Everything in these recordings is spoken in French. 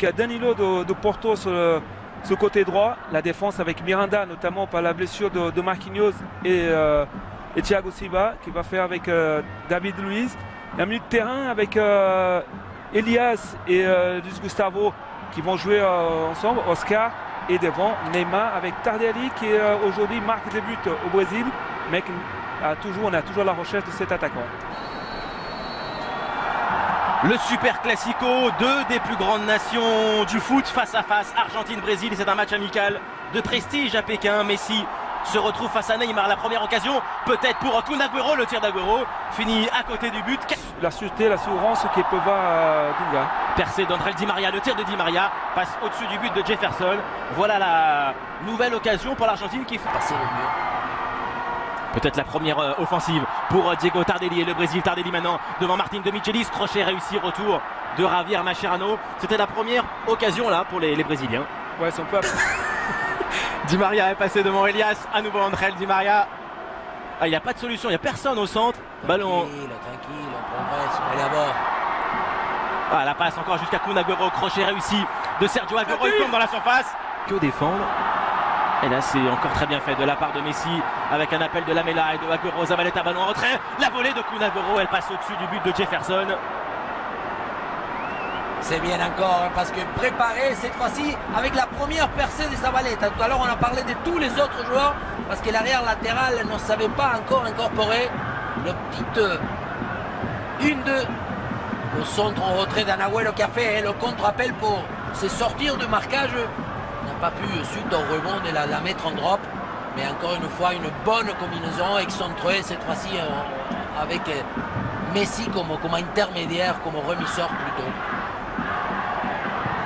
Danilo de Porto sur le côté droit. La défense avec Miranda, notamment par la blessure de Marquinhos et Thiago Silva, qui va faire avec David Luiz. La milieu de terrain avec Elias et Luis Gustavo qui vont jouer ensemble. Oscar et devant Neymar avec Tardelli qui aujourd'hui marque des buts au Brésil, mais on a toujours la recherche de cet attaquant. Le Super Classico, deux des plus grandes nations du foot face à face, Argentine-Brésil. C'est un match amical de prestige à Pékin. Messi se retrouve face à Neymar. La première occasion, peut-être pour Kun Agüero. Le tir d'Agüero finit à côté du but. La sûreté, l'assurance qui peut voir Dunga. Percé d'André Di Maria. Le tir de Di Maria passe au-dessus du but de Jefferson. Voilà la nouvelle occasion pour l'Argentine qui fait passer le mieux. Peut-être la première offensive pour Diego Tardelli et le Brésil. Tardelli maintenant devant Martin de Michelis. Crochet réussi, retour de Javier Mascherano. C'était la première occasion là pour les Brésiliens. Ouais, son peu. Di Maria est passé devant Elias. À nouveau André Di Maria. Ah, il n'y a pas de solution, il n'y a personne au centre. Ballon. Tranquille, on progresse, on est là-bas. Ah, la passe encore jusqu'à Kun Agüero. Crochet réussi de Sergio Agüero. Il tombe dans la surface. Que défendre. Et là c'est encore très bien fait de la part de Messi avec un appel de Lamela et de Agüero. Zabaleta, ballon en retrait. La volée de Kun Agüero, elle passe au-dessus du but de Jefferson. C'est bien encore parce que préparé cette fois-ci avec la première percée de Zabaleta. Tout à l'heure on a parlé de tous les autres joueurs parce que l'arrière latéral ne savait pas encore incorporer le petit 1-2. Le centre en retrait d'Anahuelo qui a fait le contre-appel pour se sortir du marquage. Pas pu suite au rebond de la mettre en drop, mais encore une fois une bonne combinaison excentrée cette fois-ci avec Messi comme intermédiaire, comme remisseur plutôt.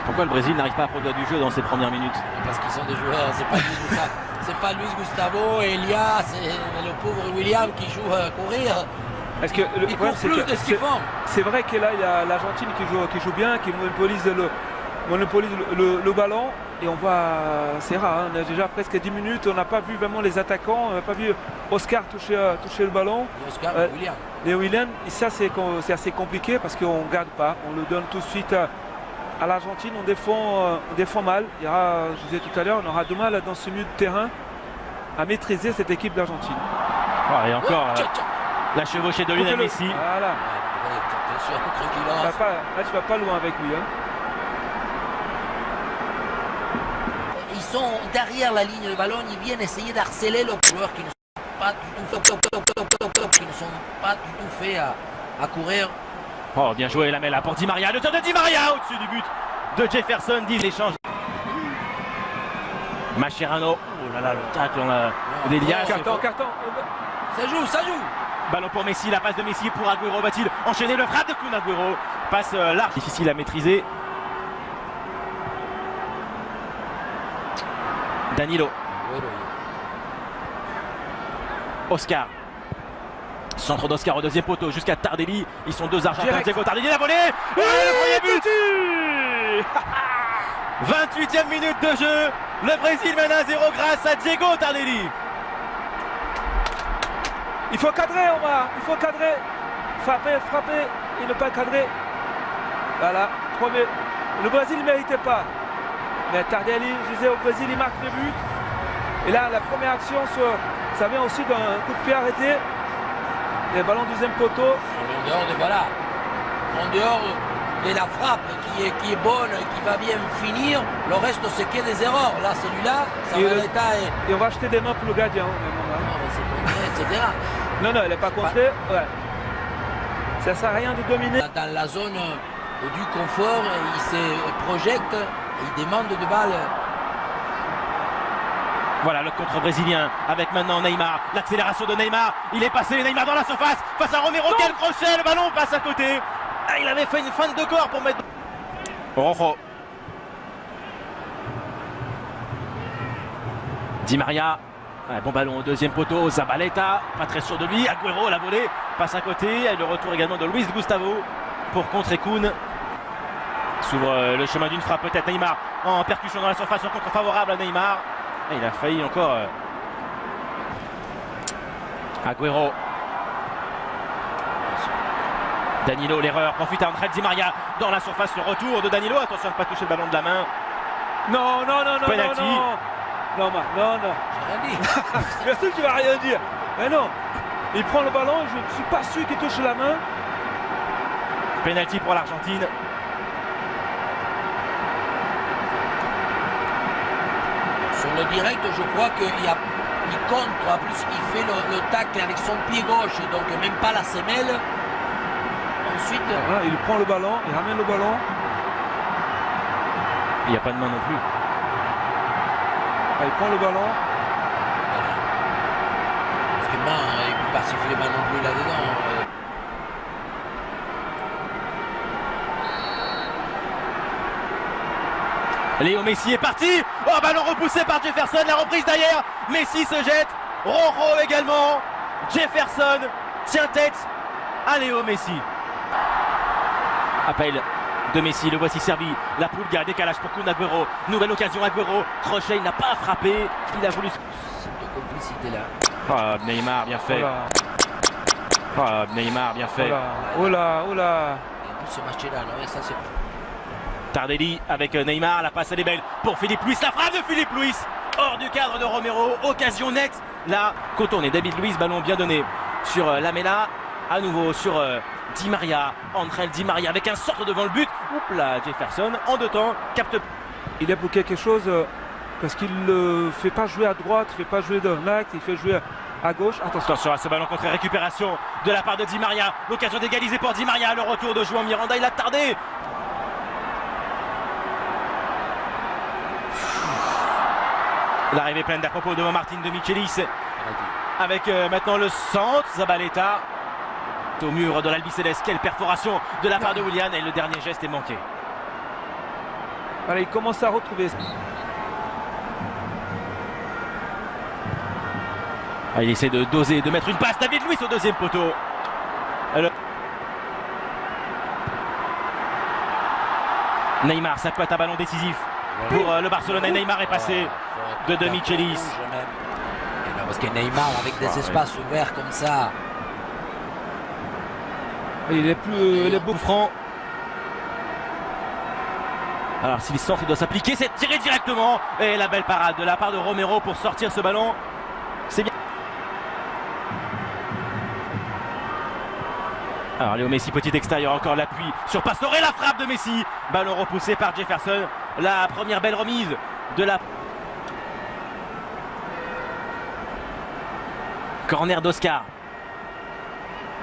Pourquoi le Brésil n'arrive pas à produire du jeu dans ses premières minutes? Parce qu'ils sont des joueurs, c'est pas Luis Gustavo, Elias et le pauvre William qui joue à courir. Est-ce que le problème c'est que c'est vrai que là il y a l'Argentine qui joue bien, qui monopolise le ballon. Et on voit, c'est rare, hein, on a déjà presque 10 minutes, on n'a pas vu vraiment les attaquants, on n'a pas vu Oscar toucher le ballon. Oscar et William. Et ça c'est assez compliqué parce qu'on ne garde pas, on le donne tout de suite à l'Argentine, on défend mal. Il y aura, je disais tout à l'heure, on aura du mal dans ce milieu de terrain à maîtriser cette équipe d'Argentine. Oh, et encore la chevauchée de Lionel Messi. Voilà. Là tu vas pas loin avec lui. Hein. Ils sont derrière la ligne de ballon, ils viennent essayer d'harceler les joueurs qui ne sont pas du tout faits à courir. Oh, bien joué Lamela pour Di Maria, le tir de Di Maria au-dessus du but de Jefferson. 10 l'échange. Mascherano, oh là là, le tacle d'Elias. Carton. Ça joue. Ballon pour Messi, la passe de Messi pour Agüero. Va-t-il enchaîner le frappe de Kun Agüero? Passe large, difficile à maîtriser. Danilo. Oscar. Centre d'Oscar au deuxième poteau jusqu'à Tardelli. Ils sont deux Argentins. Diego Tardelli, la volée. Et le premier but. 28e minute de jeu. Le Brésil mène à 0 grâce à Diego Tardelli. Il faut cadrer, Omar. Il faut cadrer. Frapper et ne pas cadrer. Voilà. Premier. Le Brésil ne méritait pas. Mais Tardelli, je disais, au Brésil, il marque le but. Et là, la première action, ça vient aussi d'un coup de pied arrêté. Et le ballon deuxième poteau. En dehors de la frappe qui est bonne, qui va bien finir, le reste, c'est que des erreurs. Là, celui-là, ça va l'état. Et on va acheter des mains pour le gardien. C'est etc. Non, elle n'est pas contrée. Ouais. Ça ne sert à rien de dominer. Dans la zone du confort, il se projette. Il demande de balles. Voilà le contre brésilien avec maintenant Neymar. L'accélération de Neymar. Il est passé Neymar dans la surface face à Romero. Quel crochet, le ballon passe à côté. Ah, il avait fait une feinte de corps pour mettre. Rojo. Di Maria. Ah, bon ballon au deuxième poteau. Zabaleta. Pas très sûr de lui. Agüero, la volée passe à côté. Et le retour également de Luis Gustavo pour contrer Kun. S'ouvre le chemin d'une frappe peut-être. Neymar en percussion dans la surface, en contre favorable à Neymar. Et il a failli encore. Agüero. Danilo, l'erreur, profite à Angel Di Maria dans la surface, le retour de Danilo, attention à ne pas toucher le ballon de la main. Non, non, non, non, Penalty. non, non. Non, non, non. J'ai rien dit. Bien sûr que tu vas rien dire. Mais non. Il prend le ballon, je ne suis pas sûr qu'il touche la main. Penalty pour l'Argentine. Sur le direct, je crois qu'il contre, en plus il fait le tacle avec son pied gauche, donc même pas la semelle. Ensuite, Voilà, il prend le ballon, il ramène le ballon. Il n'y a pas de main non plus. Il prend le ballon. parce que main, il ne peut pas siffler main non plus là-dedans. Léo Messi est parti. Oh, ballon repoussé par Jefferson. La reprise derrière. Messi se jette. Rojo également. Jefferson tient tête à Léo Messi. Appel de Messi. Le voici servi. La Pulga. Décalage pour Kun Agüero. Nouvelle occasion Agüero. Crochet, il n'a pas frappé. Il a voulu. Cette complicité là. Oh, Neymar, bien fait. Voilà. Oh, Neymar, bien fait. Oh là, oh là. Et en plus ce match-là, non, mais ça c'est. Tardelli avec Neymar, la passe elle est belle pour Philippe Luis, la frappe de Philippe Luis hors du cadre de Romero, occasion nette là, contourné David Luiz, ballon bien donné sur Lamela, à nouveau sur Di Maria, Angel Di Maria avec un centre devant le but, oups là, Jefferson en deux temps, capte. Il est pour quelque chose parce qu'il ne fait pas jouer à droite, il ne fait pas jouer dans l'axe, il fait jouer à gauche. Attention à ce ballon contre récupération de la part de Di Maria, l'occasion d'égaliser pour Di Maria, le retour de João Miranda, il a tardé. L'arrivée pleine d'à propos de Martin de Michelis avec maintenant le centre, Zabaleta au mur de l'Albiceleste, quelle perforation de la part de Willian et le dernier geste est manqué. Voilà, il commence à retrouver. Il essaie de doser, de mettre une passe, David Luiz au deuxième poteau. Alors... Neymar, ça peut être un ballon décisif pour le Barcelone. Neymar est passé de Michelis. Parce que Neymar avec des espaces ouverts comme ça. Il est plus. Il est Coup franc. Alors s'il sort, il doit s'appliquer, c'est tiré directement. Et la belle parade de la part de Romero pour sortir ce ballon. C'est bien. Alors Léo Messi, petit extérieur, encore l'appui sur Pastore, la frappe de Messi. Ballon repoussé par Jefferson. La première belle remise de la... Corner d'Oscar.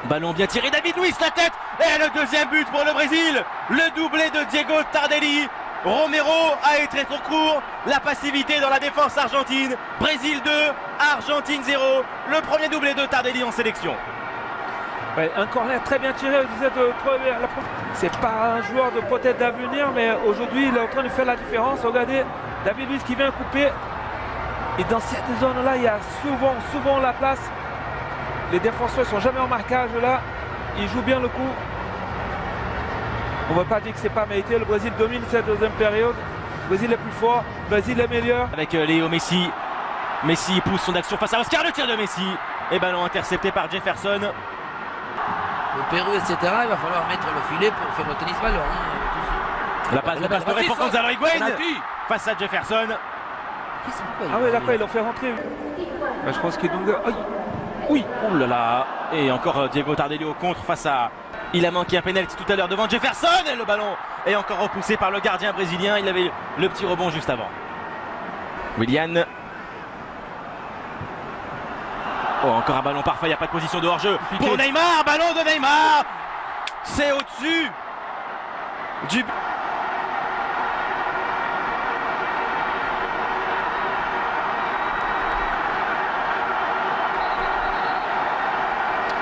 Ballon bien tiré, David Luiz, la tête. Et le deuxième but pour le Brésil. Le doublé de Diego Tardelli. Romero a été trop court. La passivité dans la défense argentine. Brésil 2, Argentine 0. Le premier doublé de Tardelli en sélection. Ouais, un corner très bien tiré, c'est pas un joueur de peut-être d'avenir, mais aujourd'hui il est en train de faire la différence. Regardez David Luiz qui vient couper, et dans cette zone là il y a souvent la place. Les défenseurs sont jamais en marquage là, ils jouent bien le coup. On ne va pas dire que c'est pas mérité, le Brésil domine cette deuxième période, le Brésil est plus fort, le Brésil est meilleur. Avec Léo Messi, Messi pousse son action face à Oscar, le tir de Messi, et ballon intercepté par Jefferson. Le Pérou, etc. Il va falloir mettre le filet pour faire le tennis ballon. La passe de Pastore pour Gonzalo Higuaín face à Jefferson. Ah oui, d'accord, ils l'ont fait rentrer. Bah, je pense qu'il est donc... Oui, ouh là là. Et encore Diego Tardelli au contre face à... Il a manqué un penalty tout à l'heure devant Jefferson. Et le ballon est encore repoussé par le gardien brésilien. Il avait le petit rebond juste avant. Willian. Oh, encore un ballon parfait, il n'y a pas de position de hors-jeu. Pour Neymar, ballon de Neymar. C'est au-dessus du... «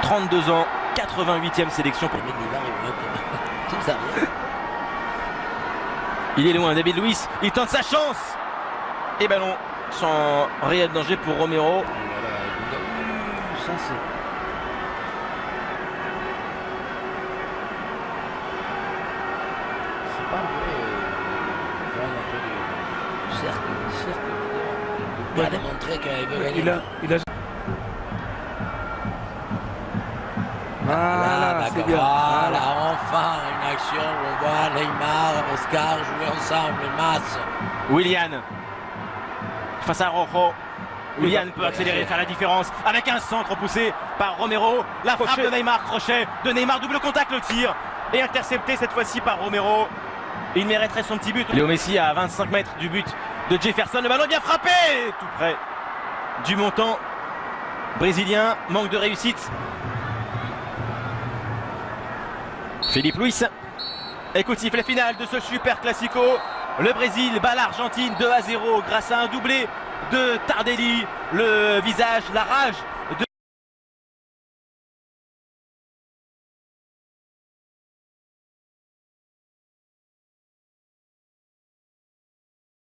32 ans, 88e sélection pour... » Il est loin, David Luiz, il tente sa chance. Et ballon sans réel danger pour Romero. Ça c'est... C'est pas un peu... cercle. Il a démontré qu'il veut gagner. Il a... Voilà, c'est bien. Voilà, enfin une action où on voit Neymar, Oscar jouer ensemble, Mas. Willian face à Rojo. Willian peut accélérer, faire la différence avec un centre poussé par Romero. La frappe de Neymar, crochet de Neymar, double contact, le tir et intercepté cette fois-ci par Romero. Il mériterait son petit but. Léo Messi à 25 mètres du but de Jefferson. Le ballon est bien frappé, tout près du montant brésilien. Manque de réussite. Philippe Luis écoute sifflet final de ce super classico. Le Brésil bat l'Argentine 2-0 grâce à un doublé de Tardelli. Le visage, la rage de